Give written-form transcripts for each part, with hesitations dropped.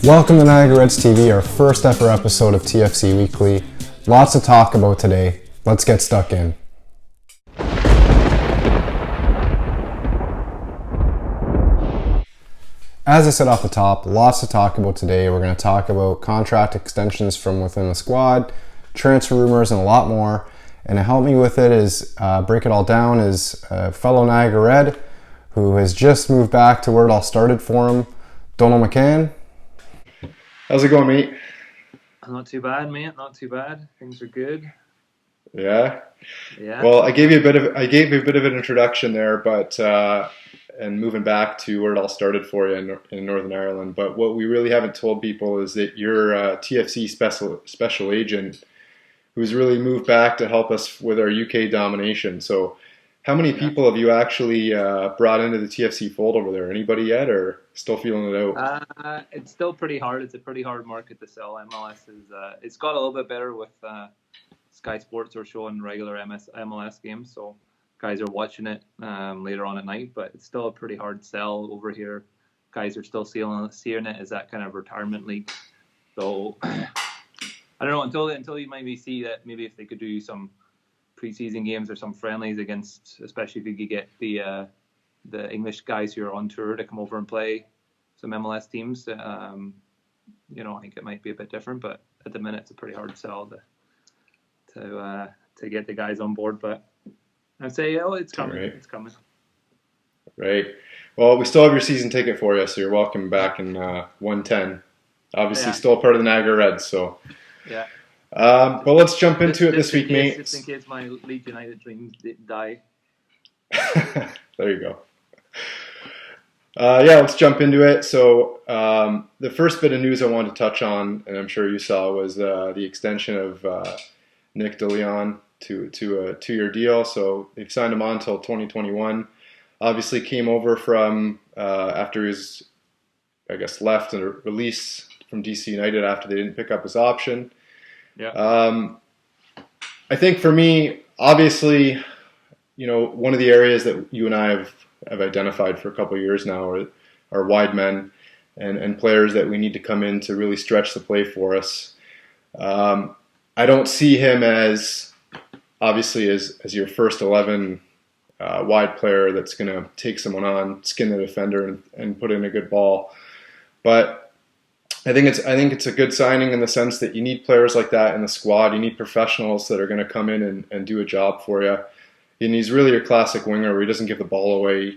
Welcome to Niagara Reds TV, our first ever episode of TFC Weekly. Lots to talk about today. Let's get stuck in. As I said off the top, lots to talk about today. We're going to talk about contract extensions from within the squad, transfer rumors, and a lot more. And to help me with it is, break it all down, is a fellow Niagara Red who has just moved back to where it all started for him, Donald McCann. How's it going, mate? Not too bad, mate. Not too bad. Things are good. Yeah. Yeah. Well, I gave you a bit of an introduction there, but and moving back to where it all started for you in Northern Ireland. But what we really haven't told people is that you're a TFC special agent who's really moved back to help us with our UK domination. So, how many people have you actually brought into the TFC fold over there? Anybody yet, or still feeling it out? It's still pretty hard. It's a pretty hard market to sell. MLS is. It's got a little bit better with Sky Sports are showing regular MLS games, so guys are watching it later on at night. But it's still a pretty hard sell over here. Guys are still seeing it as that kind of retirement league. So I don't know until you maybe see that maybe if they could do some preseason games or some friendlies against, especially if you could get the English guys who are on tour to come over and play some MLS teams. I think it might be a bit different, but at the minute it's a pretty hard sell to get the guys on board. But I'd say, it's coming. Right. It's coming. Right. Well, we still have your season ticket for you, so you're welcome back in 110. Obviously, still part of the Niagara Reds, so. Yeah. Well, let's jump into it this week, mate. Just in case my Leeds United dreams die. There you go. Let's jump into it. So the first bit of news I wanted to touch on, and I'm sure you saw, was the extension of Nick DeLeon to a 2-year deal. So they've signed him on until 2021. Obviously came over from after he was, left and released from DC United after they didn't pick up his option. Yeah. I think for me, obviously, one of the areas that you and I have identified for a couple of years now are wide men and players that we need to come in to really stretch the play for us. I don't see him as, obviously, as your first 11 wide player that's going to take someone on, skin the defender, and put in a good ball. But I think it's a good signing in the sense that you need players like that in the squad. You need professionals that are going to come in and do a job for you. And he's really your classic winger where he doesn't give the ball away,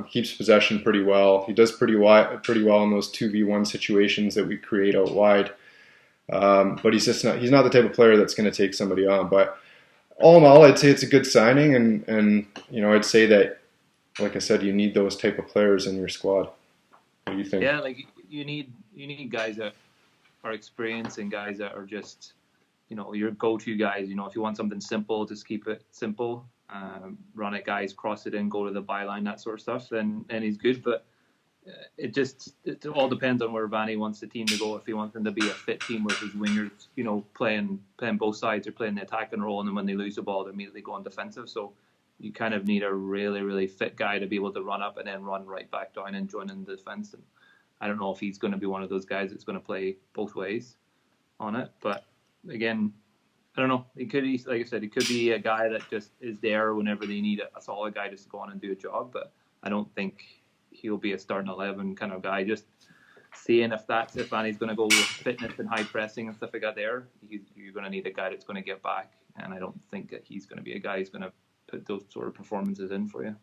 keeps possession pretty well. He does pretty well in those 2v1 situations that we create out wide. But he's not the type of player that's going to take somebody on. But all in all, I'd say it's a good signing, and I'd say that, like I said, you need those type of players in your squad. What do you think? Yeah, you need guys that are experienced and guys that are just, your go-to guys. If you want something simple, just keep it simple. Run it, guys, cross it in, go to the byline, that sort of stuff. And he's good, but it all depends on where Vanny wants the team to go. If he wants them to be a fit team with his wingers, playing both sides or playing the attacking role, and then when they lose the ball, they're immediately going defensive. So you kind of need a really, really fit guy to be able to run up and then run right back down and join in the defense. And I don't know if he's going to be one of those guys that's going to play both ways on it. But again, I don't know. Like I said, he could be a guy that just is there whenever they need a solid guy just to go on and do a job. But I don't think he'll be a starting 11 kind of guy. Just seeing if Vanny's going to go with fitness and high pressing and stuff like that there, you're going to need a guy that's going to get back. And I don't think that he's going to be a guy who's going to put those sort of performances in for you.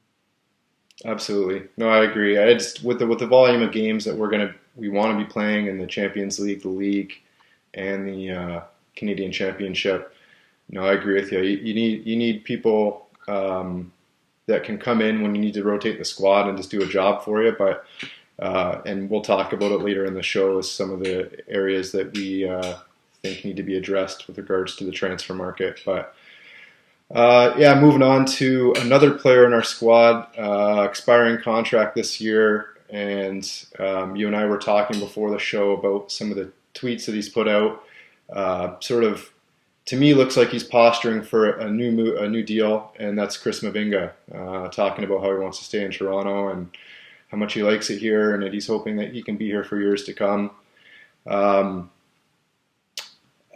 Absolutely. No, I agree. I just with the volume of games that we want to be playing in the Champions League, the league, and the Canadian Championship. No, I agree with you. You need people that can come in when you need to rotate the squad and just do a job for you. But and we'll talk about it later in the show as some of the areas that we think need to be addressed with regards to the transfer market. But moving on to another player in our squad, expiring contract this year. And you and I were talking before the show about some of the tweets that he's put out. To me, looks like he's posturing for a new deal, and that's Chris Mavinga, talking about how he wants to stay in Toronto and how much he likes it here, and that he's hoping that he can be here for years to come. Um,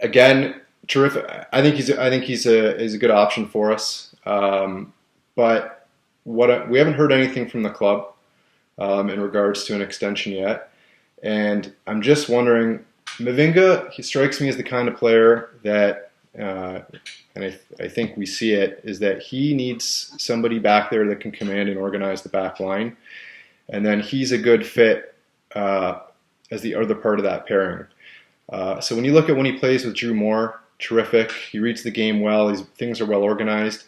Again, terrific. I think he's a good option for us. But we haven't heard anything from the club in regards to an extension yet, and I'm just wondering. Mavinga, he strikes me as the kind of player that, and I think we see it, is that he needs somebody back there that can command and organize the back line, and then he's a good fit as the other part of that pairing. So when you look at when he plays with Drew Moore, terrific. He reads the game well. Things are well organized.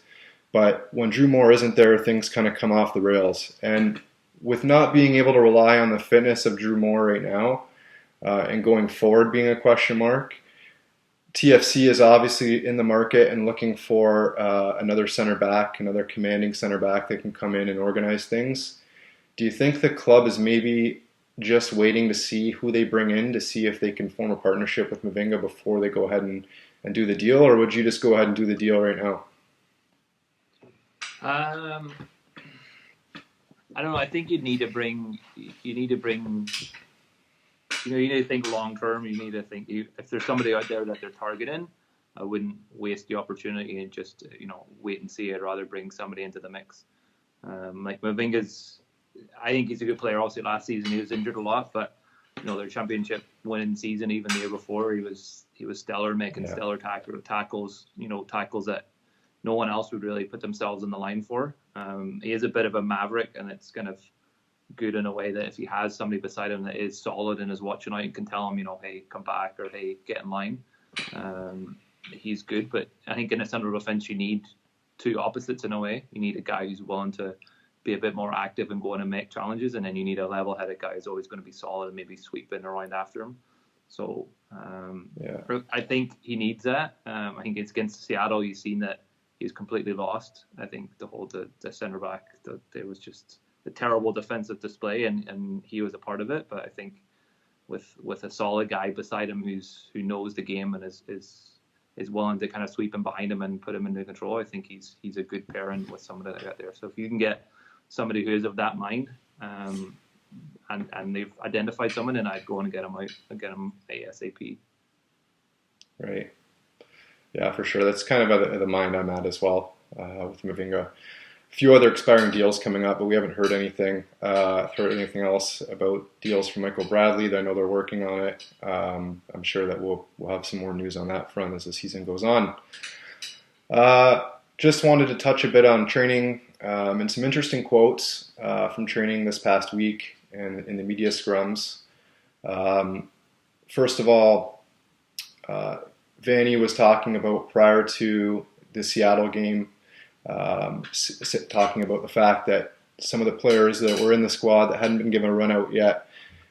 But when Drew Moore isn't there, things kind of come off the rails. And with not being able to rely on the fitness of Drew Moore right now, and going forward being a question mark, TFC is obviously in the market and looking for another center back, another commanding center back that can come in and organize things. Do you think the club is maybe just waiting to see who they bring in to see if they can form a partnership with Mavinga before they go ahead and do the deal, or would you just go ahead and do the deal right now? I don't know. I think you need to think long term. You need to think if there's somebody out there that they're targeting, I wouldn't waste the opportunity and just wait and see. I'd rather bring somebody into the mix. Like Mavinga's, I think he's a good player. Also, last season he was injured a lot, but their championship winning season, even the year before, he was stellar, making stellar tackles. Tackles that no one else would really put themselves in the line for. He is a bit of a maverick, and it's kind of good in a way that if he has somebody beside him that is solid and is watching out and can tell him, hey, come back, or hey, get in line, he's good. But I think in a central defence, you need two opposites in a way. You need a guy who's willing to be a bit more active and go in and make challenges, and then you need a level-headed guy who's always going to be solid and maybe sweeping around after him. So I think he needs that. I think it's against Seattle. You've seen that he's completely lost. I think the centre back, there was just the terrible defensive display, and he was a part of it. But I think with a solid guy beside him who knows the game and is willing to kind of sweep him behind him and put him into control, I think he's a good pairing with somebody like that there. So if you can get somebody who is of that mind, and they've identified someone, and I'd go and get him out and get him ASAP. Right. Yeah, for sure. That's kind of the mind I'm at as well with Mavinga. A few other expiring deals coming up, but we haven't heard anything else about deals from Michael Bradley. I know they're working on it. I'm sure that we'll have some more news on that front as the season goes on. Just wanted to touch a bit on training and some interesting quotes from training this past week and in the media scrums. First of all, Vanny was talking about prior to the Seattle game, talking about the fact that some of the players that were in the squad that hadn't been given a run out yet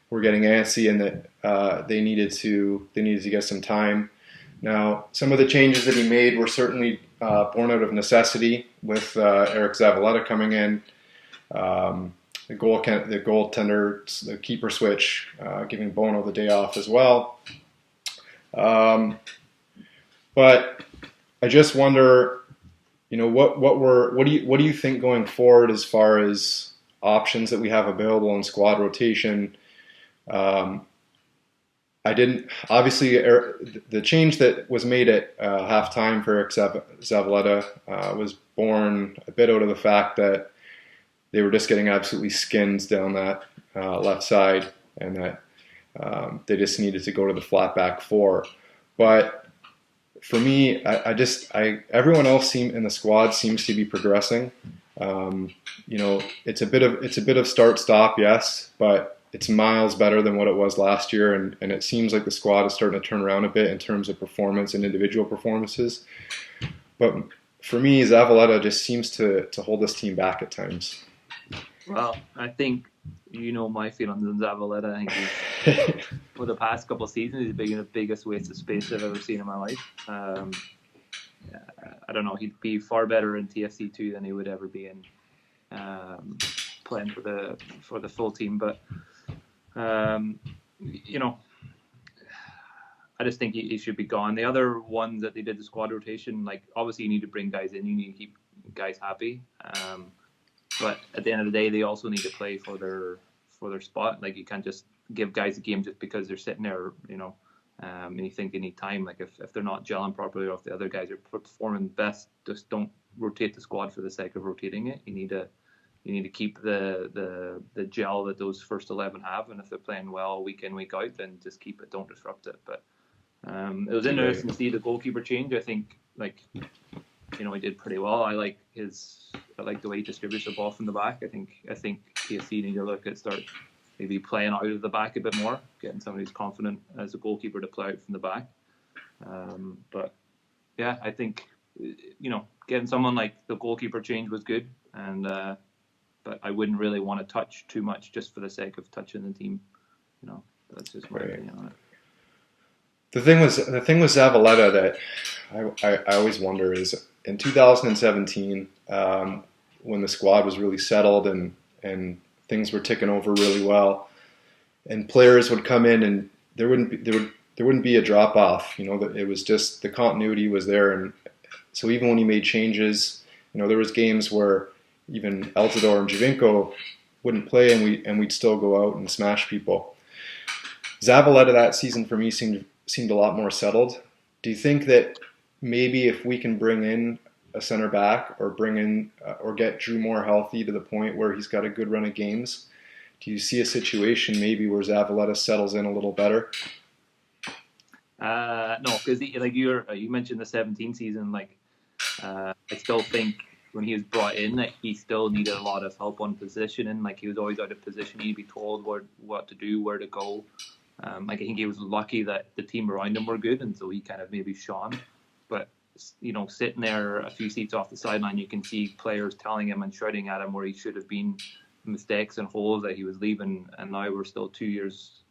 were getting antsy, and that they needed to get some time. Now, some of the changes that he made were certainly born out of necessity, with Eric Zavaleta coming in, the goaltender, the keeper switch, giving Bono the day off as well. But I just wonder, what do you think going forward as far as options that we have available in squad rotation? Obviously the change that was made at halftime for Eric Zavaleta was born a bit out of the fact that they were just getting absolutely skinned down that left side, and that they just needed to go to the flat back four. But for me, everyone else in the squad seems to be progressing. It's a bit of start-stop, yes, but it's miles better than what it was last year, and it seems like the squad is starting to turn around a bit in terms of performance and individual performances. But for me, Zavaleta just seems to hold this team back at times. Well, I think my feelings on Zavaleta. I think for the past couple of seasons, he's been the biggest waste of space I've ever seen in my life. I don't know. He'd be far better in TFC 2 than he would ever be in playing for the full team. But I just think he should be gone. The other ones that they did the squad rotation, like obviously you need to bring guys in, you need to keep guys happy. But at the end of the day, they also need to play for for their spot. Like, you can't just give guys a game just because they're sitting there, and you think they need time. Like, if they're not gelling properly, or if the other guys are performing best, just don't rotate the squad for the sake of rotating it. You need to keep the gel that those first 11 have, and if they're playing well week in, week out, then just keep it. Don't disrupt it. But it was interesting to see the goalkeeper change. I think, like, he did pretty well. I like the way he distributes the ball from the back. I think TFC need to look at start maybe playing out of the back a bit more, getting somebody who's confident as a goalkeeper to play out from the back. But yeah, I think getting someone like the goalkeeper change was good, and but I wouldn't really want to touch too much just for the sake of touching the team. That's just my opinion on it. The thing with Zavaleta that I always wonder is, in 2017, when the squad was really settled and things were ticking over really well, and players would come in and there wouldn't be a drop off. It was just the continuity was there, and so even when he made changes, there was games where even Altidore and Giovinco wouldn't play, and we'd still go out and smash people. Zavaleta that season for me seemed a lot more settled. Do you think that maybe if we can bring in a center back, or bring in or get Drew more healthy to the point where he's got a good run of games, do you see a situation maybe where Zavaleta settles in a little better? No, because you mentioned the 17 season. I still think when he was brought in that he still needed a lot of help on positioning. Like, he was always out of position. He'd be told what to do, where to go. I think he was lucky that the team around him were good, and so he kind of maybe shone. But sitting there a few seats off the sideline, you can see players telling him and shouting at him where he should have been, mistakes and holes that he was leaving. And now we're still 2 years.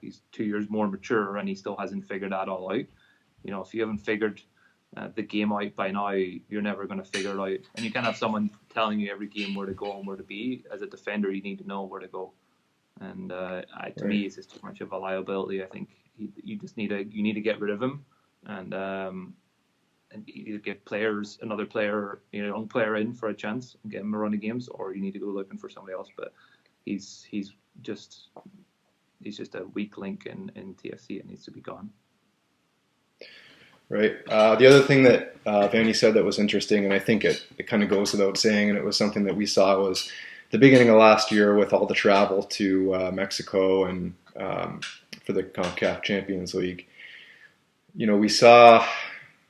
He's 2 years more mature, and he still hasn't figured that all out. If you haven't figured the game out by now, you're never going to figure it out. And you can't have someone telling you every game where to go and where to be. As a defender, you need to know where to go. And to me, it's just too much of a liability. I think you need to get rid of him, and either give another player, young player in for a chance and get him a run of games, or you need to go looking for somebody else. But he's just a weak link in TFC. It needs to be gone. Right. The other thing that Vanny said that was interesting, and I think it kind of goes without saying, and it was something that we saw, was the beginning of last year with all the travel to Mexico and for the CONCACAF Champions League. We saw,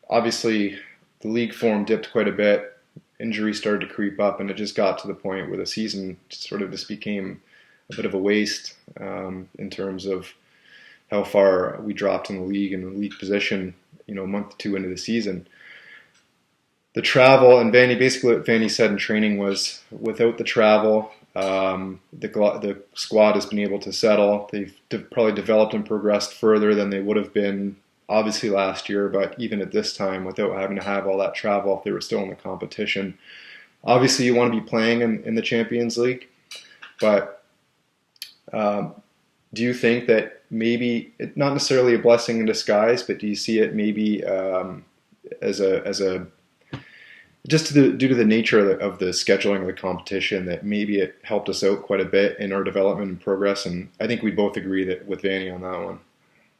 obviously, the league form dipped quite a bit. Injuries started to creep up, and it just got to the point where the season sort of just became a bit of a waste in terms of how far we dropped in the league and the league position, a month or two into the season. The travel, and basically what Vanny said in training was, without the travel, the squad has been able to settle. They've probably developed and progressed further than they would have been, obviously, last year, but even at this time, without having to have all that travel, if they were still in the competition. Obviously, you want to be playing in the Champions League, but do you think that maybe, not necessarily a blessing in disguise, but do you see it maybe as a just due to the nature of the scheduling of the competition, that maybe it helped us out quite a bit in our development and progress? And I think we both agree that with Vanny on that one.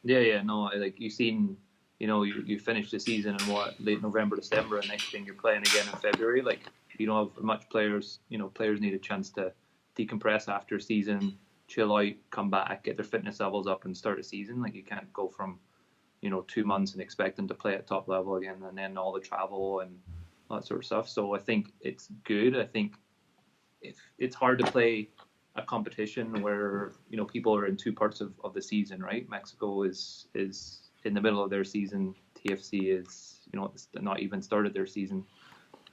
Yeah, no, like you've seen, you finish the season in late November, December, and next thing you're playing again in February. Like, you don't have much players. Players need a chance to decompress after a season, chill out, come back, get their fitness levels up, and start a season. Like, you can't go from 2 months and expect them to play at top level again, and then all the travel and all that sort of stuff. So I think it's good. I think it's hard to play a competition where people are in two parts of the season, right? Mexico is in the middle of their season. TFC is not even started their season.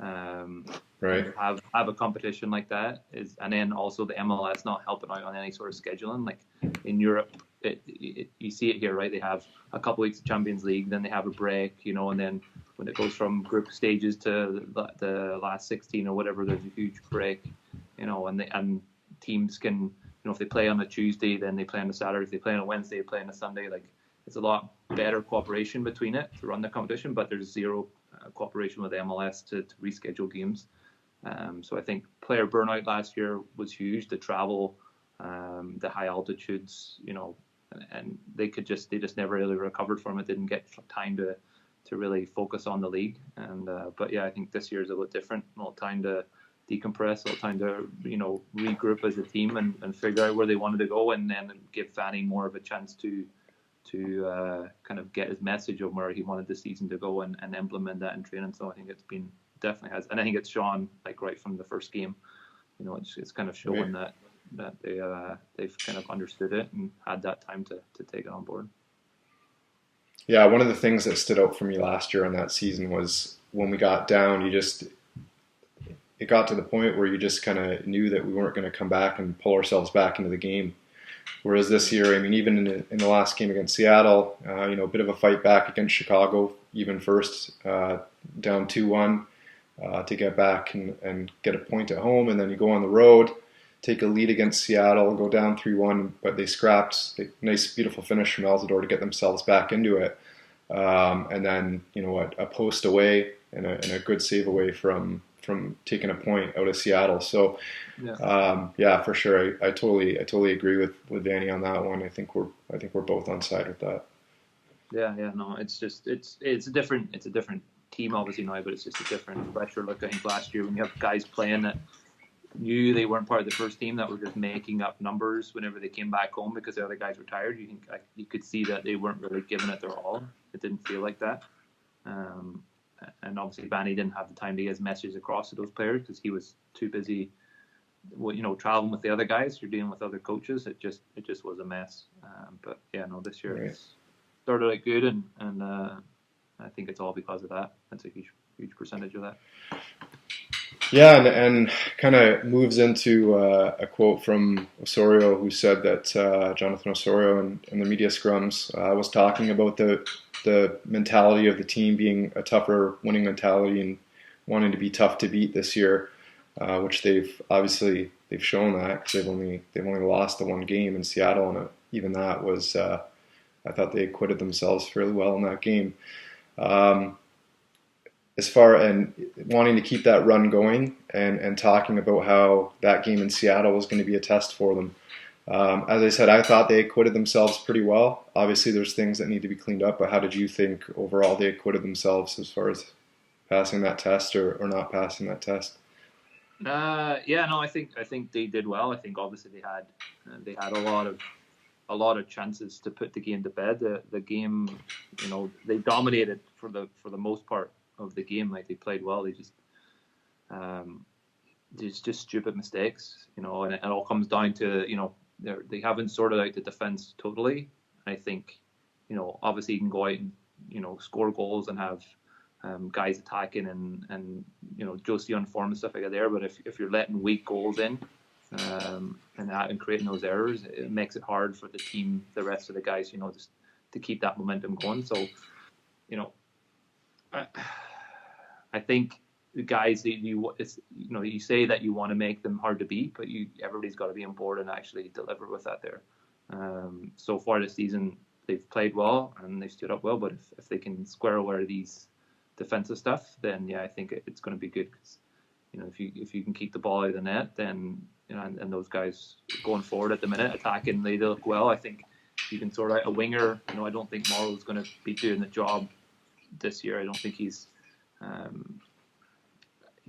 Right. Have a competition like that and then also the MLS not helping out on any sort of scheduling. Like in Europe, you see it here, right? They have a couple weeks of Champions League, then they have a break, and then when it goes from group stages to the last 16 or whatever, there's a huge break, and teams can, if they play on a Tuesday, then they play on a Saturday. If they play on a Wednesday, they play on a Sunday. Like, it's a lot better cooperation between it to run the competition, but there's zero cooperation with the MLS to reschedule games. So I think player burnout last year was huge. The travel the high altitudes, and they just never really recovered from it. Didn't get time to really focus on the league. And but yeah, I think this year is a little different. A little time to decompress, a little time to regroup as a team and figure out where they wanted to go, and then give Fanny more of a chance to kind of get his message of where he wanted the season to go and implement that in training. So I think it's been definitely has, and I think it's shown like right from the first game. It's kind of showing that they've kind of understood it and had that time to take it on board. Yeah, one of the things that stood out for me last year on that season was when we got down, it got to the point where you just kind of knew that we weren't going to come back and pull ourselves back into the game. Whereas this year, I mean, even in the last game against Seattle, a bit of a fight back against Chicago, even first down 2-1 to get back and get a point at home, and then you go on the road, take a lead against Seattle, go down 3-1, but they scrapped. Nice, beautiful finish from Elzador to get themselves back into it. And then, a post away and a good save away from taking a point out of Seattle. So, yeah, for sure, I totally agree with Danny on that one. I think we're both on side with that. Yeah, no, it's a different team obviously now, but it's just a different pressure. Look, I think last year when you have guys playing that knew they weren't part of the first team, that were just making up numbers whenever they came back home because the other guys were tired. You could see that they weren't really giving it their all. It didn't feel like that. And obviously Banny didn't have the time to get his message across to those players because he was too busy, traveling with the other guys. You're dealing with other coaches. It just was a mess. But yeah, no, this year it started out good, and I think it's all because of that. That's a huge percentage of that. Yeah, and kind of moves into a quote from Osorio, who said that Jonathan Osorio in the media scrums was talking about the mentality of the team being a tougher winning mentality and wanting to be tough to beat this year, which they've shown that because they've only lost the one game in Seattle, and even that was I thought they acquitted themselves fairly well in that game. As far and wanting to keep that run going and talking about how that game in Seattle was going to be a test for them. As I said, I thought they acquitted themselves pretty well. Obviously, there's things that need to be cleaned up, but how did you think overall they acquitted themselves as far as passing that test or not passing that test? I think they did well. I think obviously they had a lot of chances to put the game to bed. The game, they dominated for the most part of the game. Like, they played well. They just stupid mistakes, and it all comes down to they haven't sorted out the defense totally. I think obviously you can go out and score goals and have guys attacking and Josie on form and stuff like that there. But if you're letting weak goals in and creating those errors, it makes it hard for the team, the rest of the guys, just to keep that momentum going. So I think the guys that you say that you want to make them hard to beat, but everybody's got to be on board and actually deliver with that there. So far this season, they've played well and they've stood up well, but if they can square away these defensive stuff, then yeah, I think it's going to be good. Cause, if you can keep the ball out of the net, then and those guys going forward at the minute, attacking, they look well. I think you can sort out a winger. I don't think Morrow's going to be doing the job this year. I don't think he's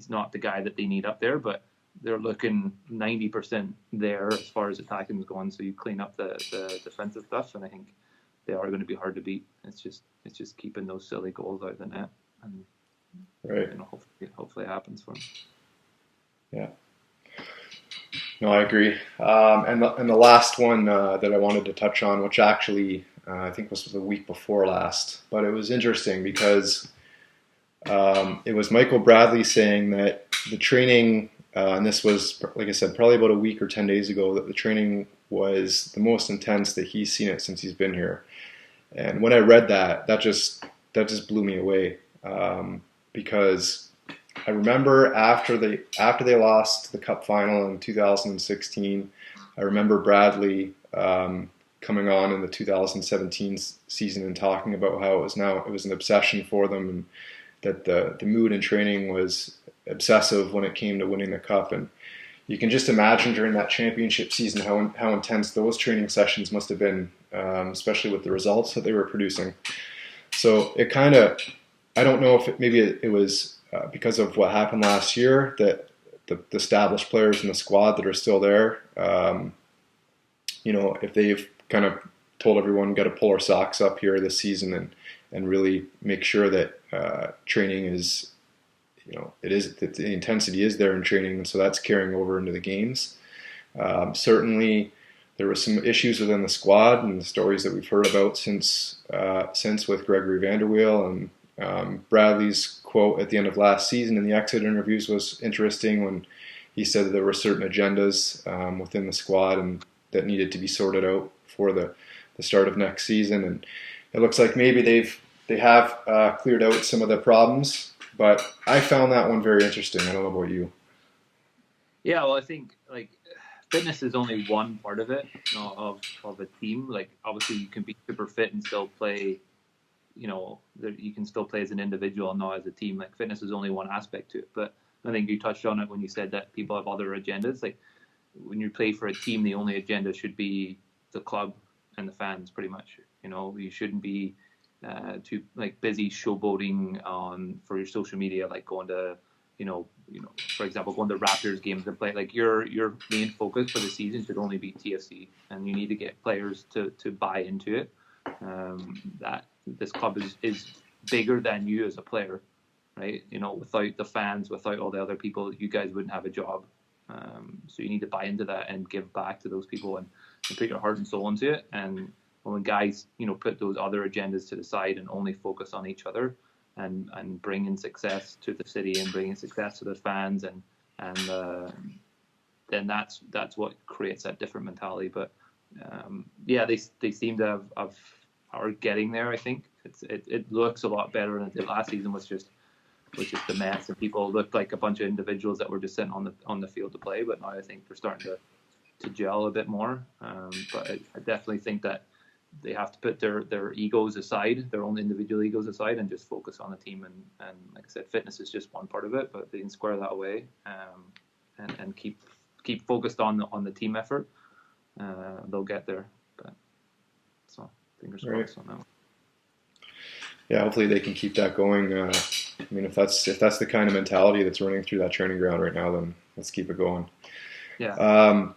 not the guy that they need up there, but they're looking 90% there as far as attacking is going. So you clean up the defensive stuff, and I think they are going to be hard to beat. It's just keeping those silly goals out of the net, and hopefully it happens for them. Yeah. No, I agree. And the last one that I wanted to touch on, which actually I think was the week before last, but it was interesting because it was Michael Bradley saying that the training, and this was, like I said, probably about a week or 10 days ago, that the training was the most intense that he's seen it since he's been here. And when I read that just blew me away, because I remember after they lost the Cup final in 2016, I remember Bradley coming on in the 2017 season and talking about how it was an obsession for them, and that the mood in training was obsessive when it came to winning the Cup. And you can just imagine during that championship season how intense those training sessions must have been, especially with the results that they were producing. So it kind of, I don't know if it was because of what happened last year that the established players in the squad that are still there, if they've kind of told everyone got to pull our socks up here this season and really make sure that training is, that the intensity is there in training, and so that's carrying over into the games. Certainly, there were some issues within the squad and the stories that we've heard about since with Gregory Vanderweel, and Bradley's quote at the end of last season in the exit interviews was interesting when he said that there were certain agendas within the squad and that needed to be sorted out for the start of next season. And it looks like maybe they have cleared out some of the problems, but I found that one very interesting. I don't know about you. Yeah, well, I think fitness is only one part of it, of a team. Like, obviously you can be super fit and still play, you can still play as an individual and not as a team. Like, fitness is only one aspect to it. But I think you touched on it when you said that people have other agendas. Like, when you play for a team, the only agenda should be the club and the fans, pretty much. You shouldn't be too busy showboating for your social media, like going to for example, going to Raptors games and play. Like, your main focus for the season should only be TFC, and you need to get players to buy into it. That this club is bigger than you as a player, right? Without the fans, without all the other people, you guys wouldn't have a job. So you need to buy into that and give back to those people and put your heart and soul into it. And when guys, put those other agendas to the side and only focus on each other and bringing success to the city and bringing success to the fans, and then that's what creates that different mentality. But they seem to are getting there. I think it looks a lot better than it did last season. Was just a mess, and people looked like a bunch of individuals that were just sitting on the field to play. But now I think they're starting to gel a bit more. But I definitely think that they have to put their egos aside, their own individual egos aside, and just focus on the team. And like I said, fitness is just one part of it, but they can square that away and keep focused on the team effort. They'll get there. But so fingers crossed on that one. Yeah, hopefully they can keep that going. If that's the kind of mentality that's running through that training ground right now, then let's keep it going. Yeah.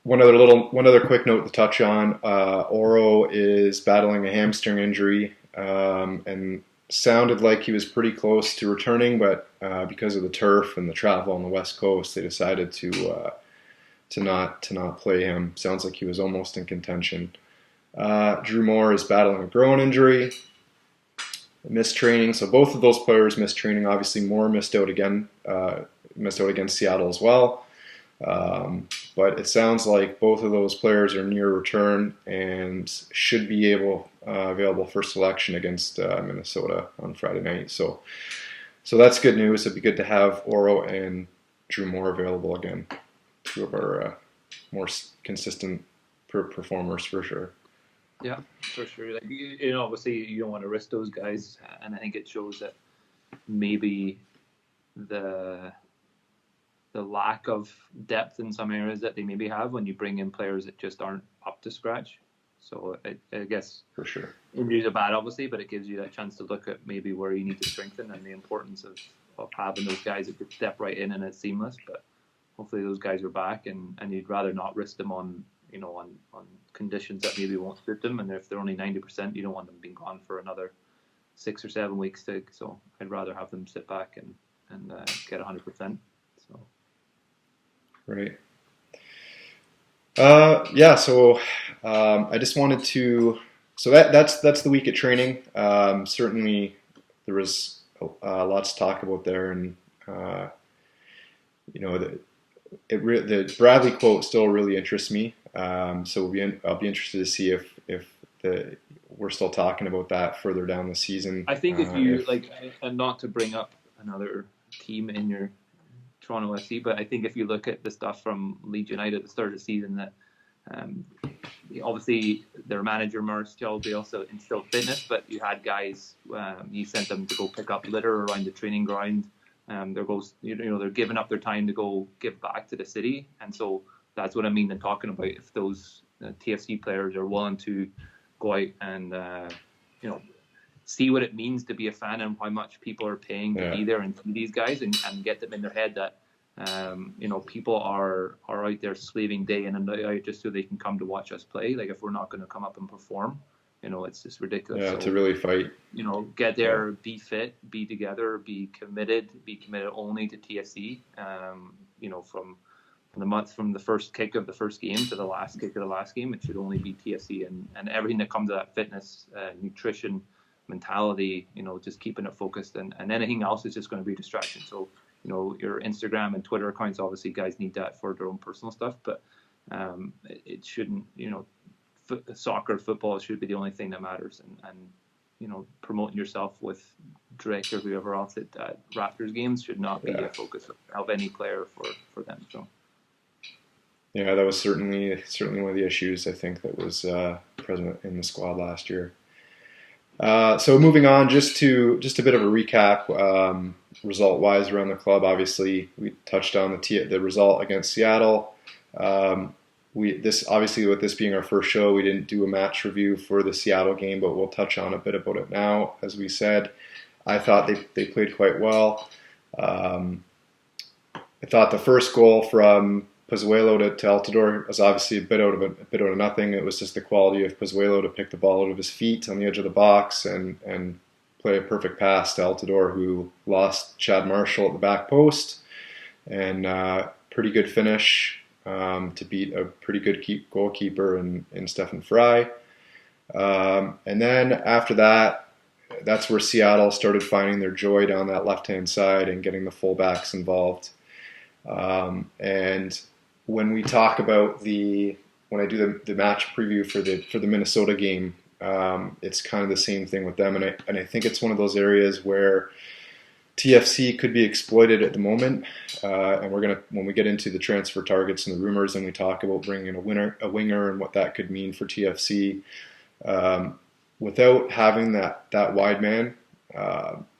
One other quick note to touch on. Oro is battling a hamstring injury, and sounded like he was pretty close to returning, but because of the turf and the travel on the West Coast, they decided to not play him. Sounds like he was almost in contention. Drew Moore is battling a groin injury, missed training. So both of those players missed training. Obviously, Moore missed out against Seattle as well. But it sounds like both of those players are near return and should be available for selection against Minnesota on Friday night. So that's good news. It'd be good to have Oro and Drew Moore available again. Two of our more consistent performers for sure. Yeah, for sure. Like, obviously you don't want to risk those guys, and I think it shows that maybe the lack of depth in some areas that they maybe have when you bring in players that just aren't up to scratch. So I guess for sure injuries are bad, obviously, but it gives you that chance to look at maybe where you need to strengthen and the importance of having those guys that could step right in and it's seamless. But hopefully those guys are back, and you'd rather not risk them on conditions that maybe won't suit them. And if they're only 90%, you don't want them being gone for another 6 or 7 weeks. So I'd rather have them sit back and get 100%. So. Right. So I just wanted to. So that's the week at training. Certainly, there was lots to talk about there, and the Bradley quote still really interests me. So I'll be interested to see if we're still talking about that further down the season. I think if you and not to bring up another team in your Toronto FC, but I think if you look at the stuff from Leeds United at the start of the season, that obviously their manager Marcel also instilled fitness, but you had guys, you sent them to go pick up litter around the training ground, they're giving up their time to go give back to the city, and so that's what I mean in talking about if those TFC players are willing to go out and see what it means to be a fan and how much people are paying to be there and see these guys and get them in their head that people are out there slaving day in and out just so they can come to watch us play. Like if we're not going to come up and perform, it's just ridiculous. Yeah, so, to really fight. Get there, be fit, be together, be committed only to TFC. From the first kick of the first game to the last kick of the last game, it should only be TFC and everything that comes to that fitness, nutrition, mentality, just keeping it focused and anything else is just going to be a distraction. So, your Instagram and Twitter accounts, obviously guys need that for their own personal stuff, but it shouldn't, soccer, football should be the only thing that matters and promoting yourself with Drake or whoever else at Raptors games should not be a focus of any player for them. So. Yeah, that was certainly one of the issues I think that was present in the squad last year. So moving on, just a bit of a recap, result-wise around the club. Obviously, we touched on the result against Seattle. With this being our first show, we didn't do a match review for the Seattle game, but we'll touch on a bit about it now. As we said, I thought they played quite well. I thought the first goal from Pozuelo to Altidore was obviously a bit out of nothing. It was just the quality of Pozuelo to pick the ball out of his feet on the edge of the box and play a perfect pass to Altidore, who lost Chad Marshall at the back post, and pretty good finish to beat a pretty good goalkeeper in Stefan Fry. And then after that, that's where Seattle started finding their joy down that left-hand side and getting the fullbacks involved. And when we talk about when I do the match preview for the Minnesota game, it's kind of the same thing with them, and I think it's one of those areas where TFC could be exploited at the moment, and when we get into the transfer targets and the rumors, and we talk about bringing in a winger and what that could mean for TFC, without having that wide man,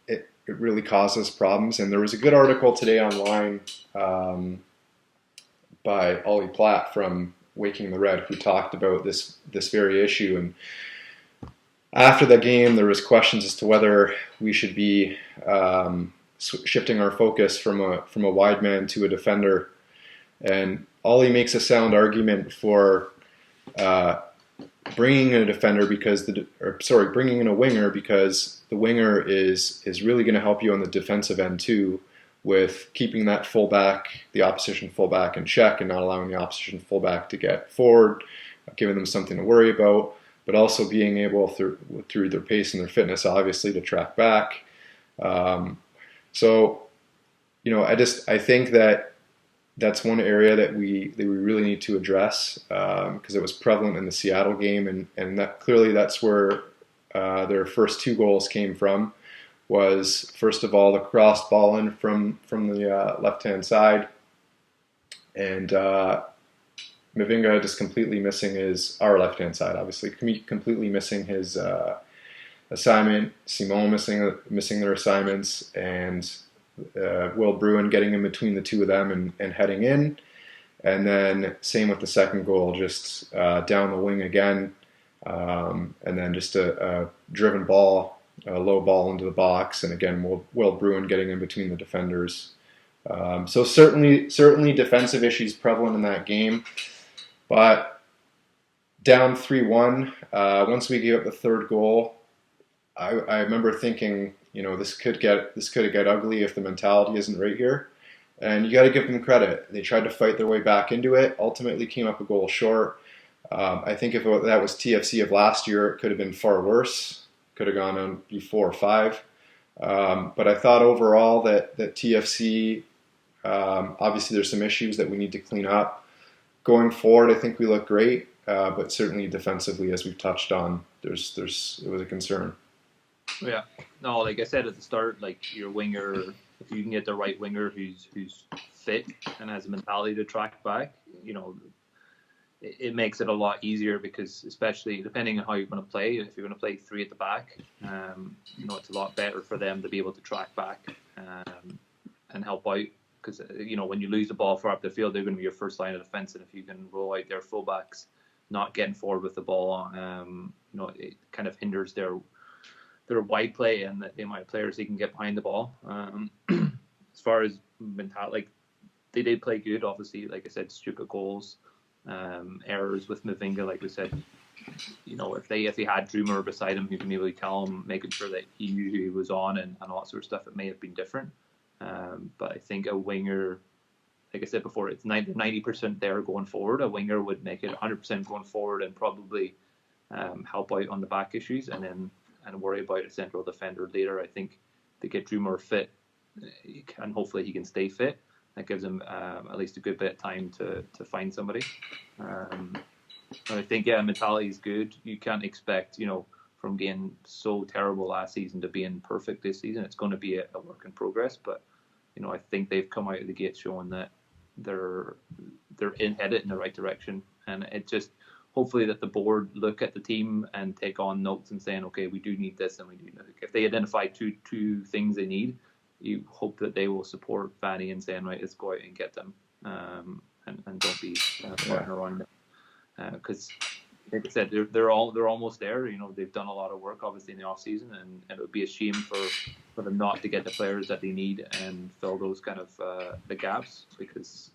it really causes problems. And there was a good article today online by Ollie Platt from Waking the Red, who talked about this very issue. And after the game, there was questions as to whether we should be shifting our focus from a wide man to a defender. And Ollie makes a sound argument for bringing in a defender bringing in a winger, because the winger is really going to help you on the defensive end too, with keeping that the opposition fullback in check and not allowing the opposition fullback to get forward, giving them something to worry about, but also being able through their pace and their fitness, obviously, to track back. So, I think that's one area that we really need to address, because it was prevalent in the Seattle game, and that's where their first two goals came from. Was first of all the crossed ball in from the left-hand side, and Mavinga just completely missing our left-hand side, obviously completely missing his assignment. Simon missing their assignments, and Will Bruin getting in between the two of them and heading in. And then same with the second goal, just down the wing again, and then just a driven ball, a low ball into the box, and again Will Bruin getting in between the defenders. So certainly defensive issues prevalent in that game. But down 3-1, once we gave up the third goal, I remember thinking, this could get ugly if the mentality isn't right here. And you got to give them credit. They tried to fight their way back into it. Ultimately, came up a goal short. I think if that was TFC of last year, it could have been far worse. Could have gone on before 5. But I thought overall that TFC, obviously, there's some issues that we need to clean up. Going forward, I think we look great, but certainly defensively, as we've touched on, it was a concern. Yeah, no, like I said at the start, like your winger, if you can get the right winger who's fit and has a mentality to track back, it makes it a lot easier, because especially depending on how you're going to play, if you're going to play 3 at the back, it's a lot better for them to be able to track back. and help out. Because when you lose the ball far up the field, they're going to be your first line of defense, and if you can roll out their fullbacks, not getting forward with the ball, it kind of hinders their wide play and the amount of players they can get behind the ball. As far as mentality, they did play good, obviously. Like I said, stupid goals, errors with Mavinga, like we said. If they had Dreamer beside him, who can maybe tell him, making sure that he knew who he was on and all that sort of stuff, it may have been different. But I think a winger, like I said before, it's 90% there going forward. A winger would make it 100% going forward and probably help out on the back issues and worry about a central defender later. I think to get Dreamer fit, and hopefully he can stay fit. That gives him at least a good bit of time to find somebody. I think, mentality is good. You can't expect, from being so terrible last season to being perfect this season. It's going to be a work in progress. But, I think they've come out of the gate showing that they're headed in the right direction. And it just, hopefully that the board look at the team and take on notes and saying, okay, we do need this and we do. If they identify two things they need, you hope that they will support Fanny and saying, right, let's go out and get them, and don't be running around. Because, like I said, they're almost there. They've done a lot of work, obviously, in the off season, and it would be a shame for them not to get the players that they need and fill those kind of the gaps. Because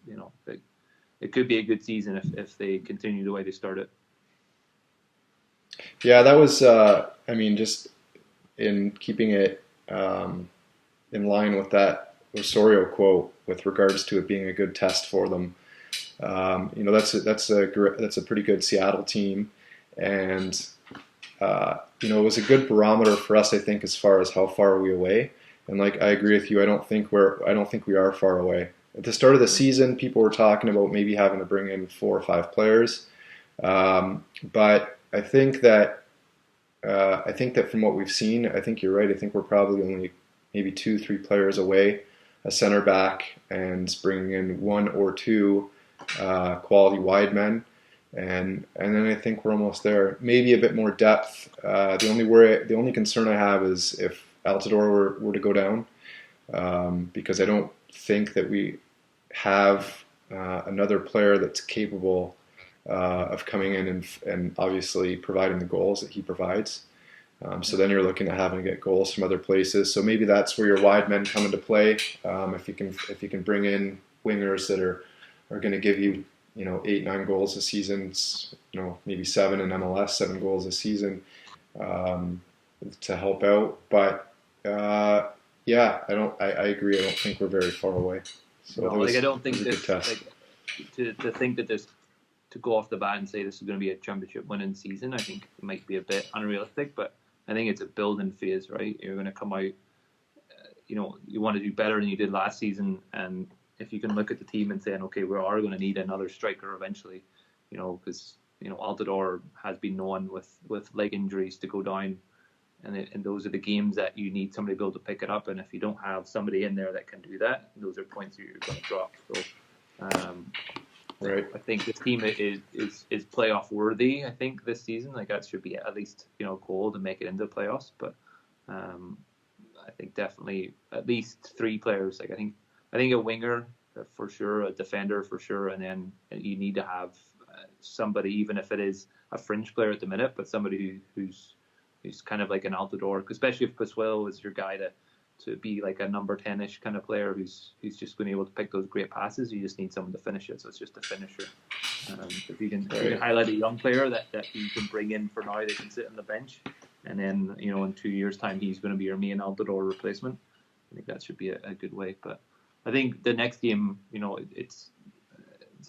it could be a good season if they continue the way they started. Yeah, that was. Just in keeping it in line with that Osorio quote with regards to it being a good test for them. That's a pretty good Seattle team, and it was a good barometer for us, I think, as far as how far are we away. And like I agree with you, I don't think we are far away. At the start of the season, people were talking about maybe having to bring in 4 or 5 players, but I think that from what we've seen, I think you're right. I think we're probably only maybe 2-3 players away, a center back, and bringing in 1 or 2 quality wide men, and then I think we're almost there. Maybe a bit more depth. The only concern I have is if Altidore were to go down, because I don't think that we have another player that's capable of coming in and obviously providing the goals that he provides. So then you're looking at having to get goals from other places. So maybe that's where your wide men come into play. If you can bring in wingers that are going to give you 8-9 goals a season, maybe 7 in MLS, 7 goals a season, to help out. But I agree. I don't think we're very far away. So I don't think this to think that this, to go off the bat and say this is going to be a championship winning season, I think it might be a bit unrealistic. But I think it's a building phase, right? You're going to come out, you want to do better than you did last season, and if you can look at the team and saying, okay, we are going to need another striker eventually, because Altidore has been known with leg injuries to go down, and those are the games that you need somebody to be able to pick it up, and if you don't have somebody in there that can do that, those are points that you're going to drop. So right. I think this team is playoff worthy. I think this season, like that should be at least goal to make it into the playoffs. But I think definitely at least 3 players. Like I think a winger for sure, a defender for sure, and then you need to have somebody, even if it is a fringe player at the minute, but somebody who's kind of like an Altidore, especially if Pozuelo is your guy to be like a number 10-ish kind of player who's just going to be able to pick those great passes. You just need someone to finish it, so it's just a finisher. If you can highlight a young player that you can bring in for now, they can sit on the bench, and then in 2 years' time he's going to be your main Altidore replacement. I think that should be a good way. But I think the next game, it's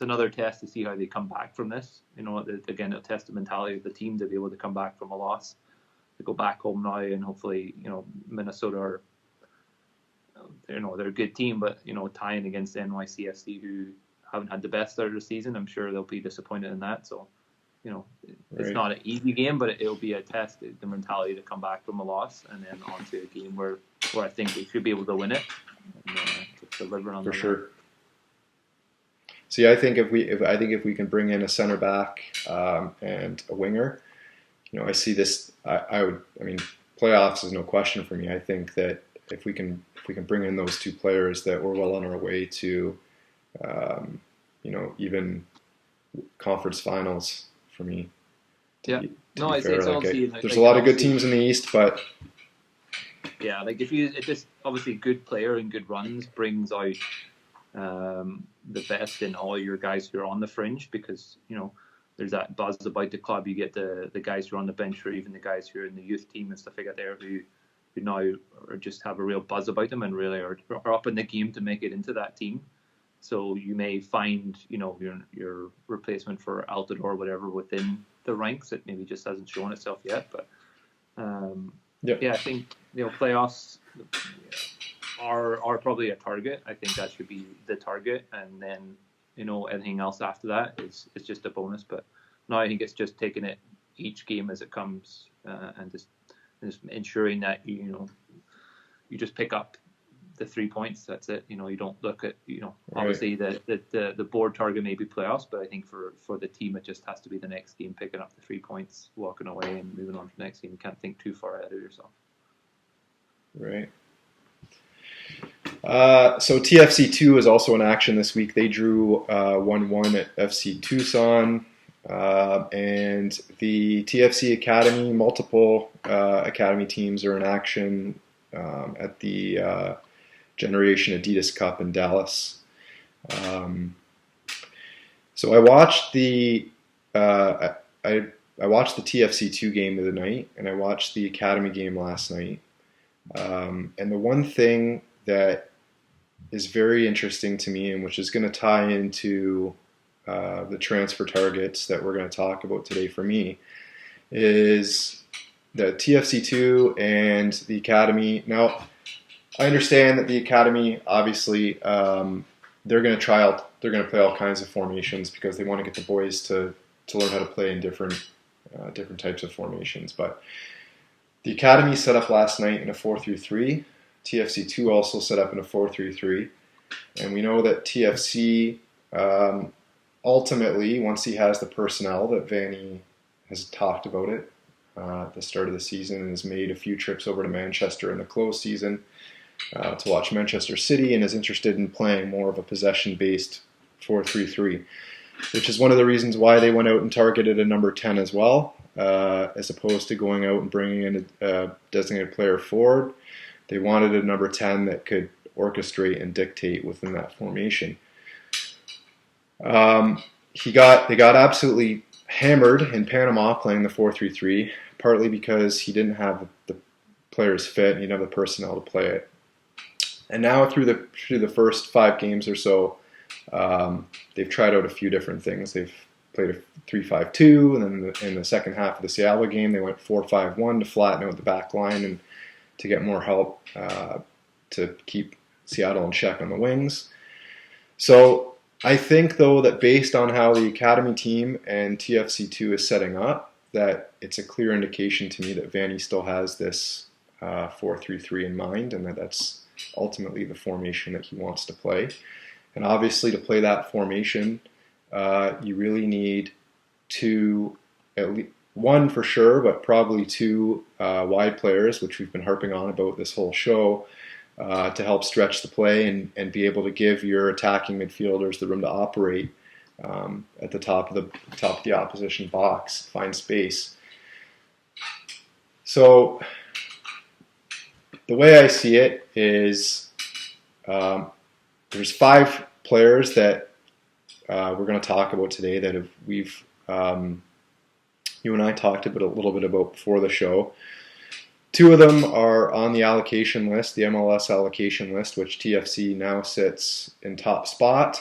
another test to see how they come back from this. Again, a test of mentality of the team to be able to come back from a loss, to go back home now, and hopefully, Minnesota are, they're a good team, but tying against NYCFC, who haven't had the best start of the season, I'm sure they'll be disappointed in that. So, it's not an easy game, but it'll be a test, the mentality to come back from a loss and then onto a game where I think we should be able to win it and deliver on for sure. See, I think if we can bring in a center back and a winger, I see this. Playoffs is no question for me. I think that if we can bring in those two players, that we're well on our way to, even conference finals for me. It's obviously there's a lot of good teams in the East, but yeah, like it just obviously good player and good runs brings out the best in all your guys who are on the fringe, because there's that buzz about the club. You get the guys who are on the bench, or even the guys who are in the youth team and stuff like that there, who now are just have a real buzz about them and really are up in the game to make it into that team. So you may find your replacement for Altidore or whatever within the ranks. It maybe just hasn't shown itself yet, but I think playoffs are probably a target. I think that should be the target, and then anything else after that is just a bonus. But now I think it's just taking it each game as it comes, and just ensuring that you just pick up the 3 points. That's it. You don't look at obviously the board target may be playoffs, but I think for the team it just has to be the next game, picking up the 3 points, walking away, and moving on to the next game. You can't think too far ahead of yourself. Right. So TFC2 is also in action this week. They drew 1-1 at FC Tucson. And the TFC Academy, multiple Academy teams are in action at the Generation Adidas Cup in Dallas. So I watched the TFC2 game of the night, and I watched the Academy game last night. And the one thing that is very interesting to me, and which is going to tie into the transfer targets that we're going to talk about today for me, is the TFC2 and the Academy. Now, I understand that the Academy, obviously, they're going to play all kinds of formations because they want to get the boys to learn how to play in different types of formations. But the Academy set up last night in a 4-3-3. TFC2 also set up in a 4-3-3. And we know that TFC, ultimately, once he has the personnel that Vanny has talked about it at the start of the season, and has made a few trips over to Manchester in the close season to watch Manchester City, and is interested in playing more of a possession-based 4-3-3, which is one of the reasons why they went out and targeted a number 10 as well, as opposed to going out and bringing in a designated player forward. They wanted a number 10 that could orchestrate and dictate within that formation. They got absolutely hammered in Panama playing the 4-3-3, partly because he didn't have the players fit and he didn't have the personnel to play it. And now through the first 5 games or so, they've tried out a few different things. They've played a 3-5-2, and then in the second half of the Seattle game, they went 4-5-1 to flatten out the back line and to get more help to keep Seattle in check on the wings. So I think, though, that based on how the Academy team and TFC2 is setting up, that it's a clear indication to me that Vanny still has this 4-3-3 in mind, and that's ultimately the formation that he wants to play. And obviously, to play that formation, you really need at least one for sure, but probably 2 wide players, which we've been harping on about this whole show, to help stretch the play and be able to give your attacking midfielders the room to operate at the top of the opposition box, find space. So the way I see it is there's 5 players that we're going to talk about today that you and I talked a little bit about before the show. 2 of them are on the allocation list, the MLS allocation list, which TFC now sits in top spot,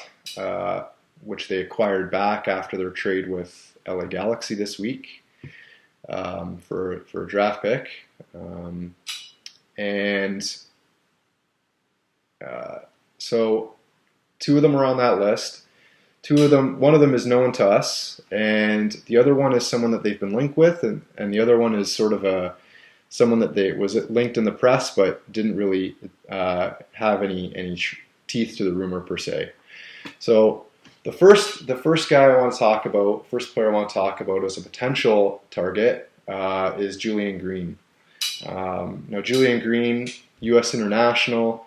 which they acquired back after their trade with LA Galaxy this week for a draft pick. So 2 of them are on that list. One of them is known to us, and the other one is someone that they've been linked with, and the other one is sort of someone that they was linked in the press, but didn't really have any teeth to the rumor per se. So the first player I want to talk about as a potential target is Julian Green. Now Julian Green U.S. international,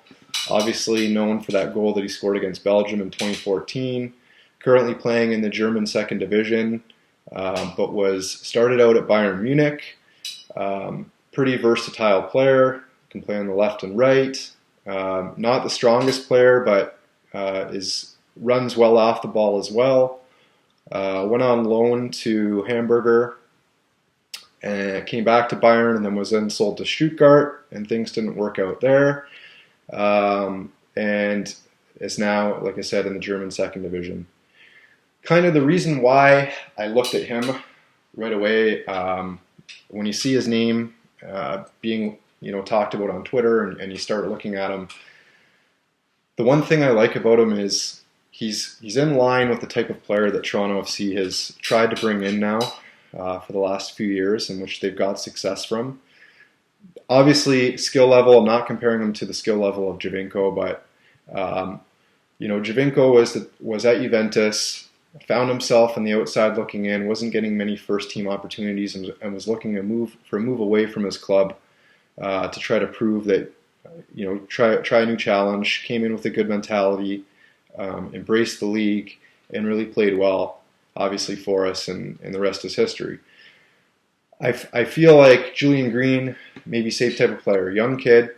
obviously known for that goal that he scored against Belgium in 2014. Currently playing in the German second division, but was started out at Bayern Munich. Pretty versatile player, can play on the left and right. Not the strongest player, but runs well off the ball as well. Went on loan to Hamburger and came back to Bayern, and then was then sold to Stuttgart, and things didn't work out there. And is now, like I said, in the German second division. Kind of the reason why I looked at him right away, when you see his name being talked about on Twitter, and you start looking at him, the one thing I like about him is he's in line with the type of player that Toronto FC has tried to bring in now for the last few years, in which they've got success from. Obviously, skill level, I'm not comparing him to the skill level of Giovinco, but Giovinco was at Juventus, found himself on the outside looking in, wasn't getting many first-team opportunities, and was looking to move away from his club to try to prove that, try a new challenge, came in with a good mentality, embraced the league, and really played well, obviously, for us, and the rest is history. I feel like Julian Green, maybe same type of player, young kid,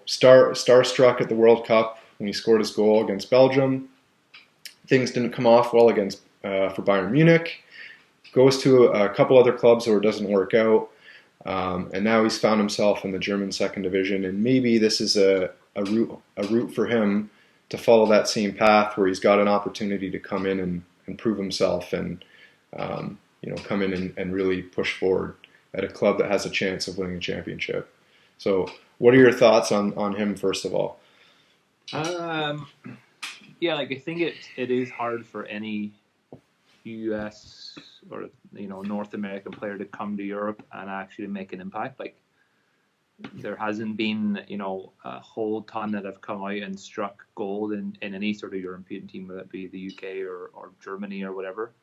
starstruck at the World Cup when he scored his goal against Belgium. Things didn't come off well for Bayern Munich. Goes to a couple other clubs where it doesn't work out, and now he's found himself in the German second division. And maybe this is a route for him to follow that same path, where he's got an opportunity to come in and prove himself, and come in and really push forward at a club that has a chance of winning a championship. So, what are your thoughts on him, first of all? I think it is hard for any US or North American player to come to Europe and actually make an impact. Like, there hasn't been a whole ton that have come out and struck gold in any sort of European team, whether it be the UK or Germany or whatever.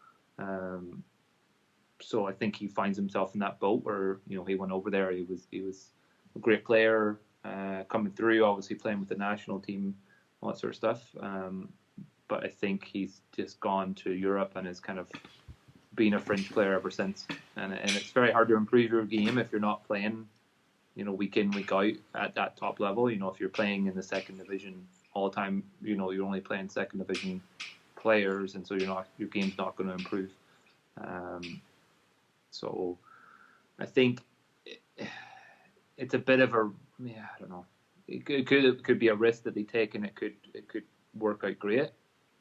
So I think he finds himself in that boat where he went over there. He was a great player coming through, obviously playing with the national team, all that sort of stuff. But I think he's just gone to Europe and has kind of been a fringe player ever since. And it's very hard to improve your game if you're not playing, week in, week out at that top level. If you're playing in the second division all the time, you're only playing second division players, and so your game's not going to improve. So I think it's a bit of I don't know. It could be a risk that they take, and it could work out great.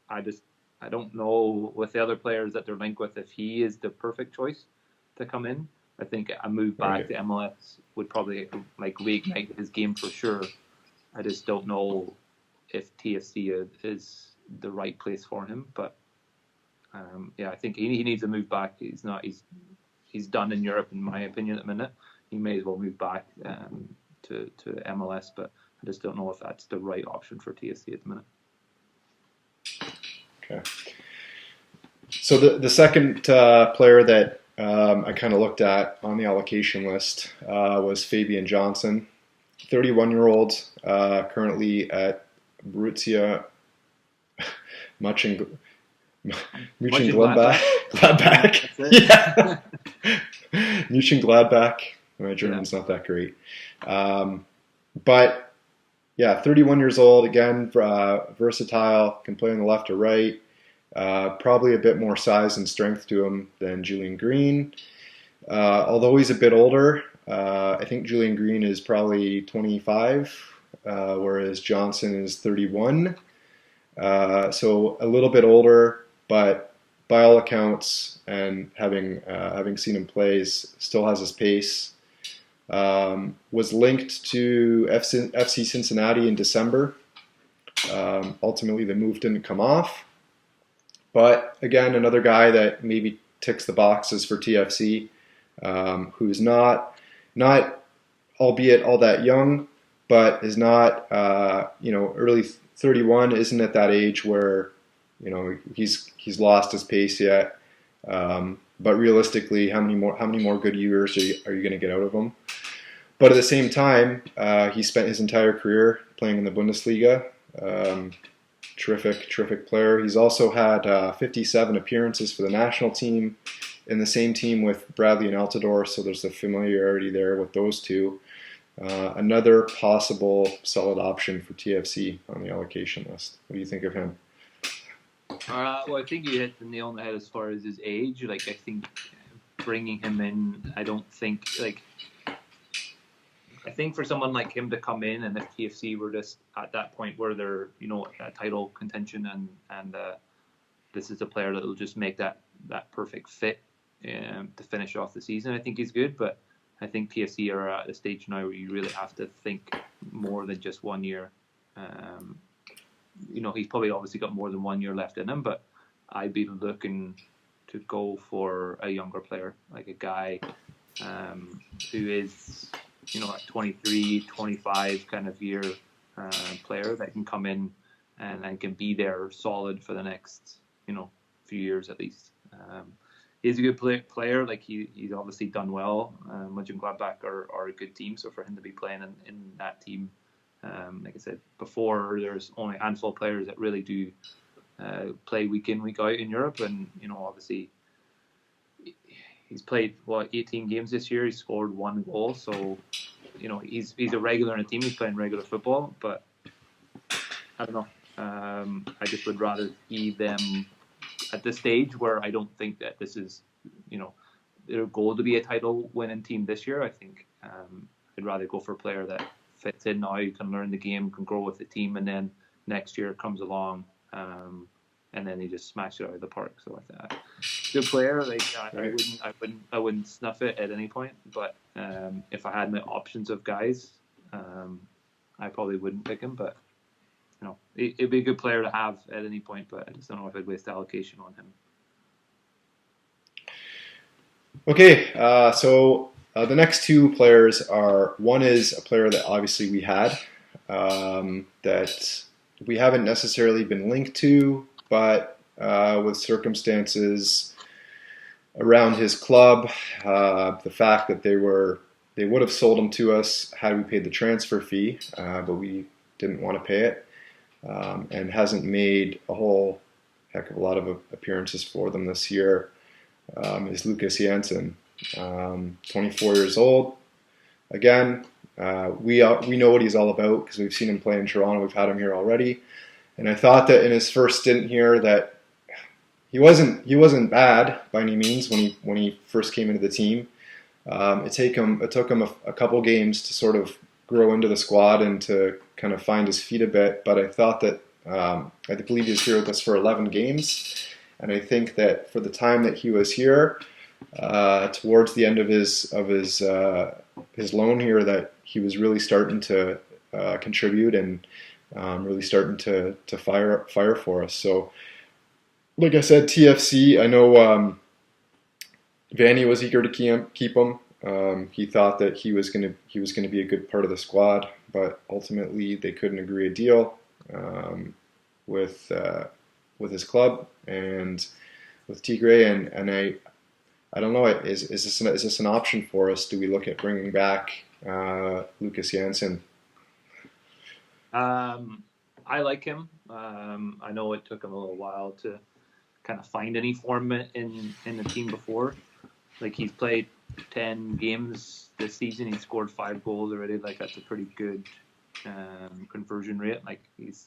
I don't know with the other players that they're linked with if he is the perfect choice to come in. I think a move back to MLS would probably reignite his game for sure. I just don't know if TFC is the right place for him. But I think he needs to move back. He's done in Europe, in my opinion, at the minute. He may as well move back to MLS, but I just don't know if that's the right option for TFC at the minute. Okay. So the second player that I kind of looked at on the allocation list was Fabian Johnson, 31-year-old, currently at Borussia Mönchengladbach. Yeah. Mönchengladbach. My German's not that great. But yeah, 31 years old, again, versatile, can play on the left or right. Probably a bit more size and strength to him than Julian Green. Although he's a bit older, I think Julian Green is probably 25, whereas Johnson is 31. So a little bit older, but by all accounts, and having seen him play, still has his pace. Was linked to FC Cincinnati in December. Ultimately, the move didn't come off. But again, another guy that maybe ticks the boxes for TFC, who's not albeit all that young, but is not early 31, isn't at that age where he's lost his pace yet. But realistically, how many more good years are you going to get out of him? But at the same time, he spent his entire career playing in the Bundesliga. Terrific player. He's also had 57 appearances for the national team, in the same team with Bradley and Altidore, so there's a familiarity there with those two. Another possible solid option for TFC on the allocation list. What do you think of him? Well, I think you hit the nail on the head as far as his age. Like, I think bringing him in, I think for someone like him to come in, and if TFC were just at that point where they're, at title contention, and this is a player that will just make that perfect fit to finish off the season, I think he's good. But I think TFC are at a stage now where you really have to think more than just 1 year. He's probably obviously got more than 1 year left in him, but I'd be looking to go for a younger player, like a guy who is, at 23, 25 kind of year player that can come in and can be there solid for the next, few years at least. He's a good player. Like he's obviously done well. Mönchengladbach are a good team, so for him to be playing in that team, like I said before, there's only a handful of players that really do play week in, week out in Europe, and obviously he's played 18 games this year. He scored 1 goal, so he's a regular in a team. He's playing regular football, but I don't know. I just would rather see them at this stage where I don't think that this is their goal to be a title winning team this year. I think I'd rather go for a player that fits in now, can learn the game, can grow with the team, and then next year comes along and then he just smashed it out of the park. So good player. Like I wouldn't snuff it at any point. But if I had my options of guys, I probably wouldn't pick him. But it'd be a good player to have at any point. But I just don't know if I'd waste allocation on him. Okay, so the next two players are, one is a player that obviously we had that we haven't necessarily been linked to, but with circumstances around his club, the fact that they would have sold him to us had we paid the transfer fee, but we didn't want to pay it, and hasn't made a whole heck of a lot of appearances for them this year, is Lucas Janssen, 24 years old. Again, we know what he's all about because we've seen him play in Toronto. We've had him here already, and I thought that in his first stint here that he wasn't bad by any means when he first came into the team. It took him a couple games to sort of grow into the squad and to kind of find his feet a bit. But I thought that I believe he was here with us for 11 games, and I think that for the time that he was here, towards the end of his loan here, that he was really starting to contribute and really starting to fire for us. So, like I said, TFC, I know Vanny was eager to keep him. He thought that he was going to be a good part of the squad, but ultimately they couldn't agree a deal with his club and with Tigre, and I don't know. Is this an option for us? Do we look at bringing back Lucas Janssen? I like him. I know it took him a little while to kind of find any form in the team before. Like, he's played 10 games this season. He's scored 5 goals already. Like, that's a pretty good conversion rate. Like, he's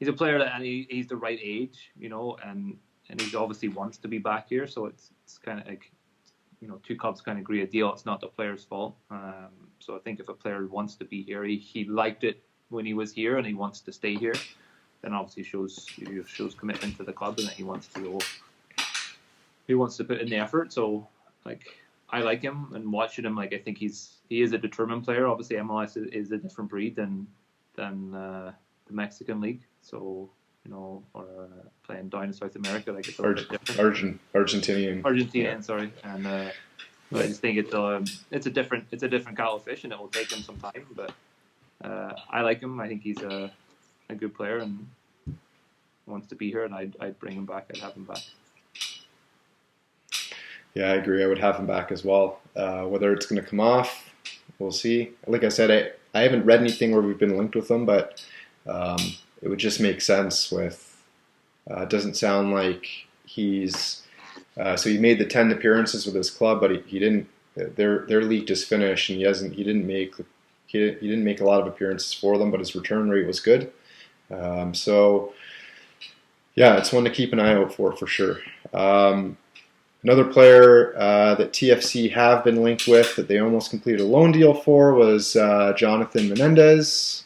a player that, and he's the right age, and he obviously wants to be back here. So it's kind of like, two clubs kind of agree a deal. It's not the player's fault. So I think if a player wants to be here, he liked it when he was here and he wants to stay here, then obviously shows commitment to the club and that he wants to put in the effort. So, like, I like him, and watching him, like, I think he is a determined player. Obviously, MLS is a different breed than the Mexican league. So, or playing down in South America, like, it's a little bit different. Argentinian, yeah. Sorry. And I just think it's a different kettle of fish, and it will take him some time. But I like him. I think he's a good player and wants to be here, and I'd bring him back. I'd have him back. Yeah, I agree. I would have him back as well. Whether it's going to come off we'll see. Like I said, I haven't read anything where we've been linked with him, but it would just make sense with. It doesn't sound like he's. So he made the 10 appearances with his club, but he didn't. Their league just finished, and he didn't make a lot of appearances for them, but his return rate was good. So yeah, it's one to keep an eye out for sure. Another player that TFC have been linked with that they almost completed a loan deal for was Jonathan Menendez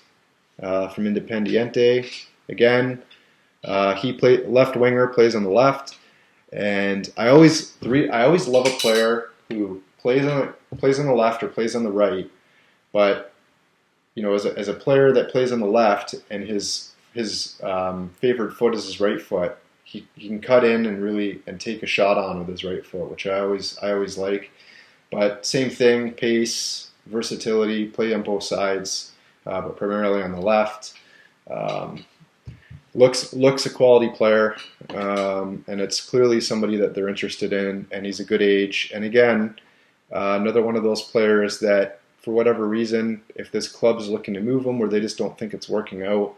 from Independiente. Again, he left winger, plays on the left, and I always love a player who plays on the left or plays on the right, but as a player that plays on the left and his favored foot is his right foot, he can cut in and take a shot on with his right foot, which I always like. But same thing, pace, versatility, play on both sides, but primarily on the left. Looks a quality player, and it's clearly somebody that they're interested in, and he's a good age. And again, another one of those players that, for whatever reason, if this club is looking to move him or they just don't think it's working out,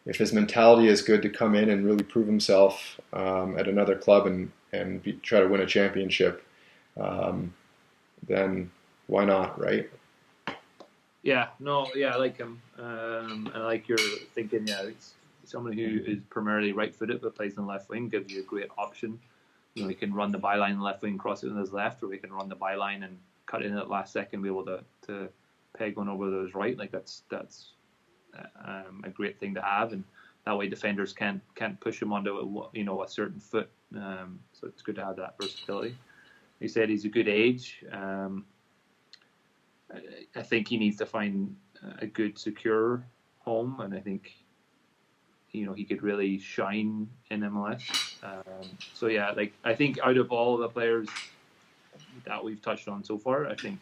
if his mentality is good to come in and really prove himself at another club and try to win a championship, then why not, right? Yeah, no, yeah, I like him. And I like your thinking, yeah, it's somebody who is primarily right-footed but plays on the left wing, gives you a great option. He can run the byline on the left wing, cross it on his left, or we can run the byline and cut in at last second, be able to peg one over to his right. Like that's a great thing to have, and that way defenders can't push him onto a certain foot. So it's good to have that versatility. He said he's a good age. I think he needs to find a good, secure home, and I think he could really shine in MLS. So yeah, like I think out of all the players that we've touched on so far, I think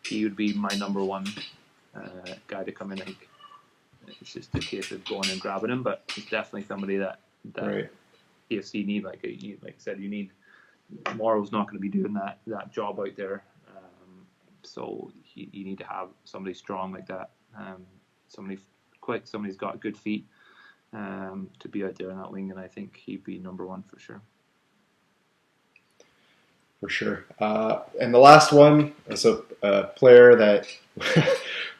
he would be my number one guy to come in. I think it's just a case of going and grabbing him, but he's definitely somebody that right. TFC need. Like I said, you need. Morrow's not going to be doing that job out there, so you need to have somebody strong like that, somebody quick, somebody's got good feet to be out there in that wing, and I think he'd be number one for sure. For sure. And the last one is a player that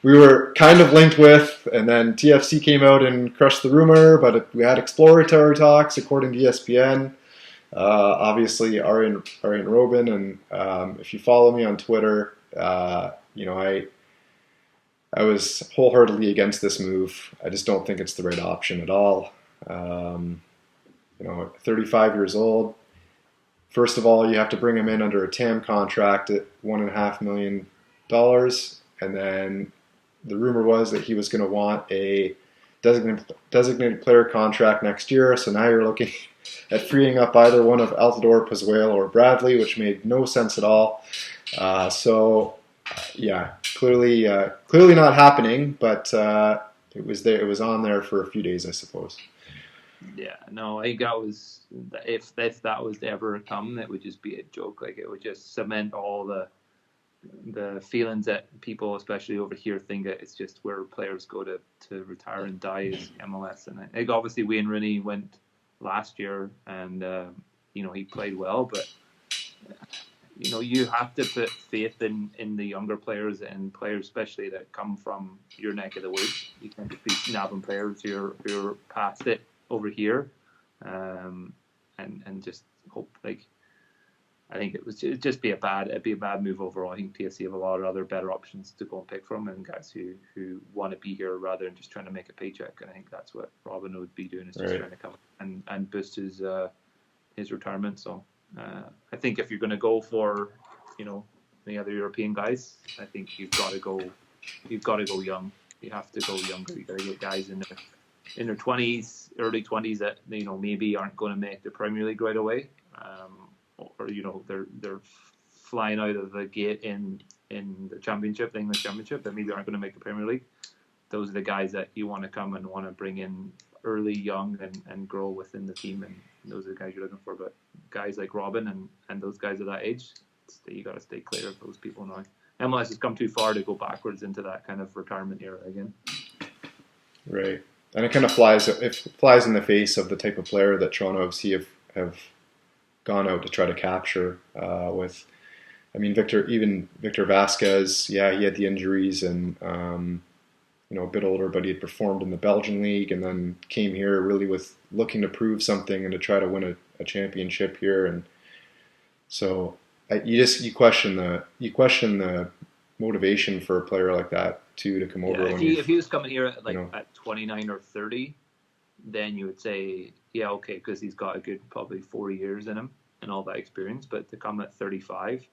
we were kind of linked with, and then TFC came out and crushed the rumor, but we had exploratory talks according to ESPN. Obviously, Arjen Robben, and if you follow me on Twitter, I was wholeheartedly against this move. I just don't think it's the right option at all. 35 years old. First of all, you have to bring him in under a TAM contract at $1.5 million, and then the rumor was that he was going to want a designated player contract next year. So now you're looking at freeing up either one of Altidore, Pazuello, or Bradley, which made no sense at all. Clearly not happening, but it was there. It was on there for a few days, I suppose. Yeah, no, I think that was, if that was to ever come, it would just be a joke. Like, it would just cement all the feelings that people, especially over here, think that it's just where players go to retire and die is MLS. And I think obviously Wayne Rooney went last year, and he played well, but you have to put faith in the younger players, and players especially that come from your neck of the woods. You can't just be nabbing players who are past it over here, and just hope. Like, I think it'd just be a bad move overall. I think TFC have a lot of other better options to go and pick from, and guys who want to be here rather than just trying to make a paycheck. And I think that's what Robin would be doing, is just trying to come and boost his retirement. So I think if you're going to go for the other European guys, I think you've got to go young. You have to go younger. You got to get guys in their 20s, early 20s that maybe aren't going to make the Premier League right away, or they're flying out of the gate in the Championship, the English Championship, that maybe aren't going to make the Premier League. Those are the guys that you want to come and want to bring in early, young, and grow within the team, and those are the guys you're looking for. But guys like Robin and those guys at that age, you got to stay clear of those people now. MLS has come too far to go backwards into that kind of retirement era again. Right, and it kind of flies in the face of the type of player that Toronto FC have gone out to try to capture. Victor Vasquez, he had the injuries and a bit older, but he had performed in the Belgian league and then came here really with looking to prove something and to try to win a championship here. And so you question the motivation for a player like that to come over. If he was coming here at 29 or 30, then you would say, yeah, okay, because he's got a good probably 4 years in him and all that experience. But to come at 35,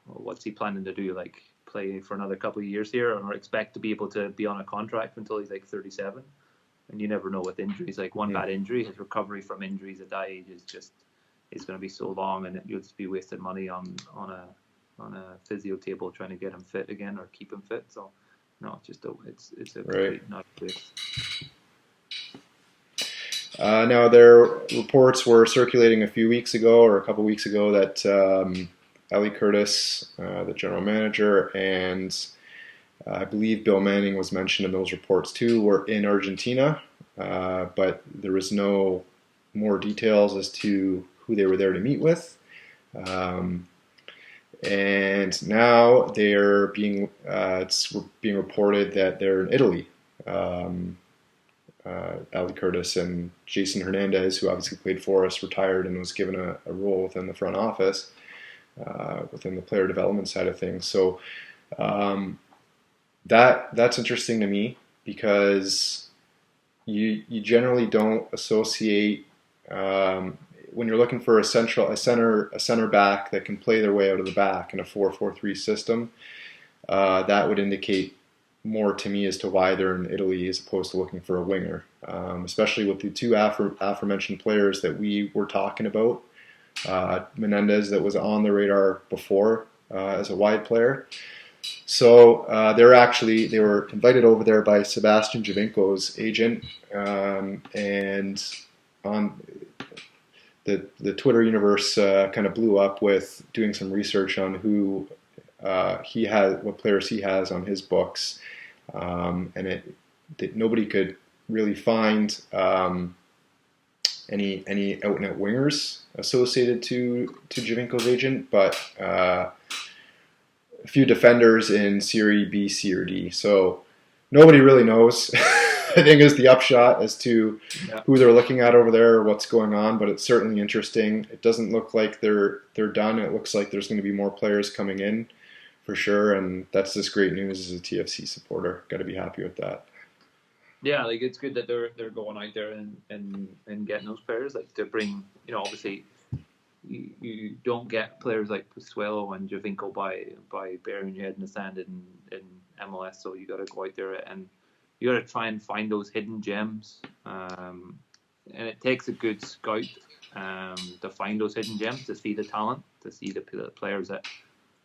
what's he planning to do? Like play for another couple of years here, or expect to be able to be on a contract until he's like 37? And you never know with injuries. Like one bad injury, his recovery from injuries at that age is going to be so long, and you'll just be wasting money on a physio table trying to get him fit again or keep him fit. So no, it's a great not place. Now, there reports were circulating a couple weeks ago that Ali Curtis, the general manager, and I believe Bill Manning was mentioned in those reports too, were in Argentina, but there was no more details as to who they were there to meet with. And now they're it's being reported that they're in Italy. Ali Curtis and Jason Hernandez, who obviously played for us, retired and was given a role within the front office, within the player development side of things. So that's interesting to me because you generally don't associate when you're looking for a center back that can play their way out of the back in a 4-4-3 system. That would indicate more to me as to why they're in Italy as opposed to looking for a winger, especially with the two aforementioned players that we were talking about. Menendez, that was on the radar before as a wide player. So they were invited over there by Sebastian Giovinco's agent, and on the Twitter universe kind of blew up with doing some research on who what players he has on his books, and nobody could really find any out and out wingers associated to Giovinco's agent, but a few defenders in Serie B, C, or D. So nobody really knows. I think is the upshot as to who they're looking at over there or what's going on, but it's certainly interesting. It doesn't look like they're done. It looks like there's going to be more players coming in for sure, and that's just great news as a TFC supporter. Got to be happy with that. Yeah, like it's good that they're going out there and getting those players, like to bring, obviously you don't get players like Pozuelo and Giovinco by burying your head in the sand in MLS, so you got to go out there and you got to try and find those hidden gems, and it takes a good scout to find those hidden gems, to see the talent, to see the players that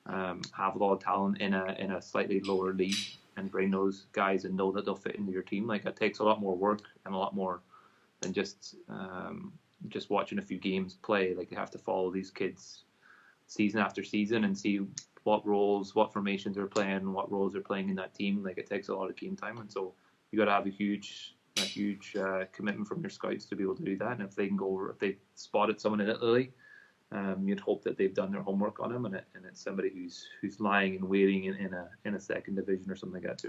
have a lot of talent in a slightly lower league, and bring those guys and know that they'll fit into your team. Like it takes a lot more work and a lot more than just watching a few games play. Like you have to follow these kids season after season and see what roles, what formations they're playing, what roles they're playing in that team. Like it takes a lot of game time, and so you got to have a huge commitment from your scouts to be able to do that. And if they can go over, if they spotted someone in Italy, you'd hope that they've done their homework on him, and it's somebody who's lying and waiting in a second division or something like that,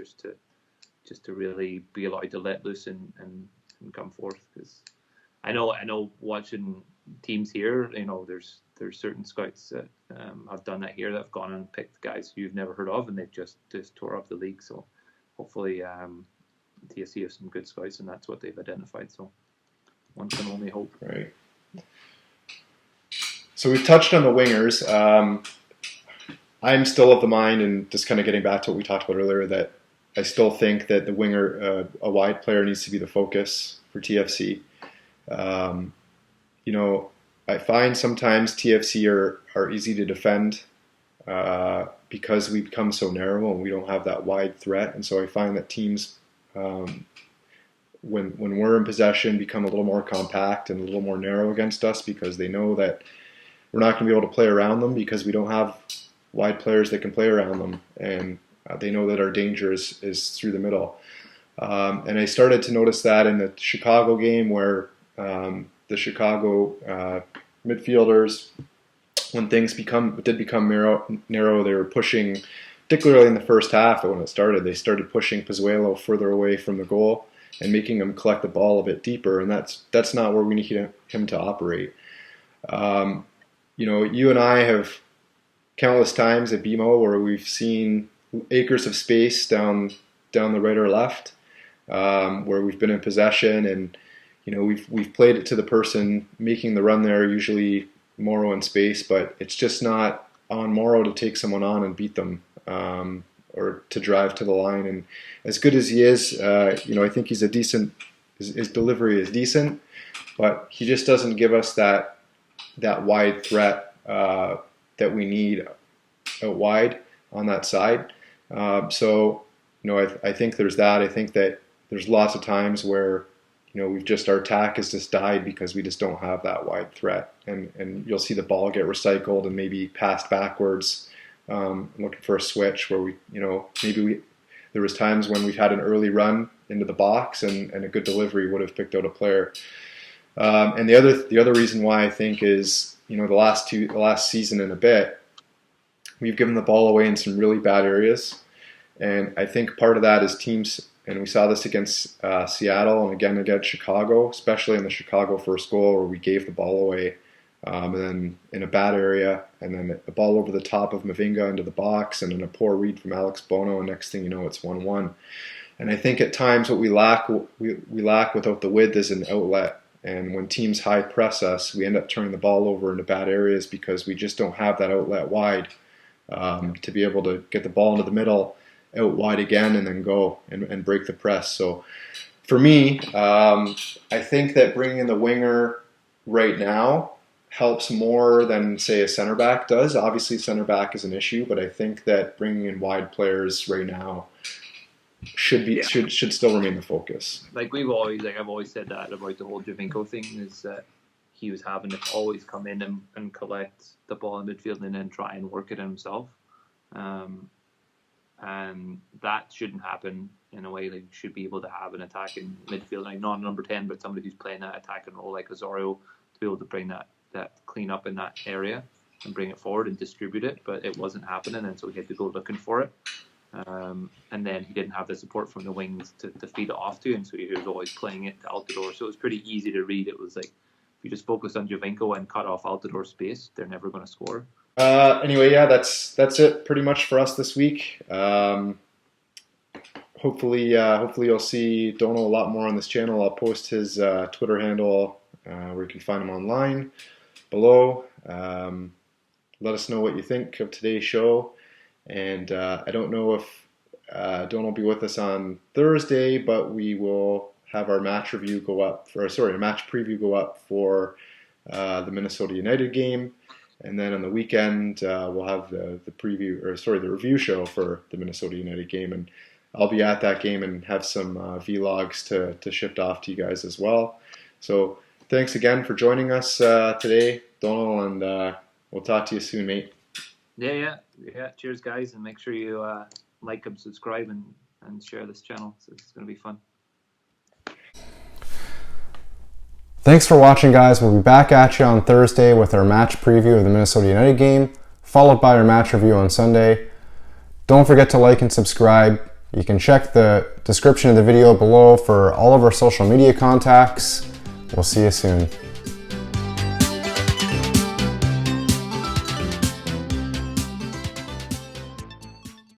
just to really be allowed to let loose and come forth. Because I know watching teams here, there's certain scouts that have done that here, that have gone and picked guys you've never heard of, and they've just tore up the league. So hopefully TFC have some good scouts, and that's what they've identified. So one can only hope. Right. So we've touched on the wingers. I'm still of the mind, and just kind of getting back to what we talked about earlier, that I still think that the winger, a wide player, needs to be the focus for TFC. I find sometimes TFC are easy to defend because we become so narrow and we don't have that wide threat. And so I find that teams, when we're in possession, become a little more compact and a little more narrow against us because they know that we're not going to be able to play around them because we don't have wide players that can play around them, and they know that our danger is through the middle. And I started to notice that in the Chicago game, where the Chicago midfielders, when things did become narrow, they were pushing, particularly in the first half when it started, they started pushing Pozuelo further away from the goal and making him collect the ball a bit deeper, and that's not where we need him to operate. You and I have countless times at BMO where we've seen acres of space down the right or left, where we've been in possession, and we've played it to the person making the run there, usually Morrow in space, but it's just not on Morrow to take someone on and beat them, or to drive to the line. And as good as he is, I think he's a decent. His delivery is decent, but he just doesn't give us that wide threat that we need out wide on that side. I think there's that. I think that there's lots of times where our attack has just died because we just don't have that wide threat, and you'll see the ball get recycled and maybe passed backwards, looking for a switch where there was times when we've had an early run into the box and a good delivery would have picked out a player. And the other reason why I think is the last season and a bit, we've given the ball away in some really bad areas, and I think part of that is teams. And we saw this against Seattle and again against Chicago, especially in the Chicago first goal where we gave the ball away, and then in a bad area, and then the ball over the top of Mavinga into the box, and then a poor read from Alex Bono, and next thing you know, it's 1-1. And I think at times what we lack without the width is an outlet. And when teams high press us, we end up turning the ball over into bad areas because we just don't have that outlet wide to be able to get the ball into the middle, out wide again, and then go and break the press. So for me, I think that bringing in the winger right now helps more than, say, a center back does. Obviously, center back is an issue, but I think that bringing in wide players right now should still remain the focus. I've always said that about the whole Giovinco thing, is that he was having to always come in and collect the ball in midfield and then try and work it himself. And that shouldn't happen in a way. Like, you should be able to have an attacking midfield, like not a number 10, but somebody who's playing that attacking role like Osorio, to be able to bring that clean up in that area and bring it forward and distribute it. But it wasn't happening, and so he had to go looking for it. And then he didn't have the support from the wings to feed it off to, and so he was always playing it to Altidore. So it was pretty easy to read. It was like, if you just focus on Giovinco and cut off Altidore's space, they're never going to score. Anyway, yeah, that's it pretty much for us this week. Hopefully you'll see Dono a lot more on this channel. I'll post his Twitter handle where you can find him online below. Let us know what you think of today's show. And I don't know if Dono will be with us on Thursday, but we will have our match preview go up for the Minnesota United game. And then on the weekend, we'll have the review show for the Minnesota United game. And I'll be at that game and have some vlogs to ship off to you guys as well. So thanks again for joining us today, Donald, and we'll talk to you soon, mate. Yeah. Cheers, guys, and make sure you like and subscribe and share this channel. So it's going to be fun. Thanks for watching, guys. We'll be back at you on Thursday with our match preview of the Minnesota United game, followed by our match review on Sunday. Don't forget to like and subscribe. You can check the description of the video below for all of our social media contacts. We'll see you soon.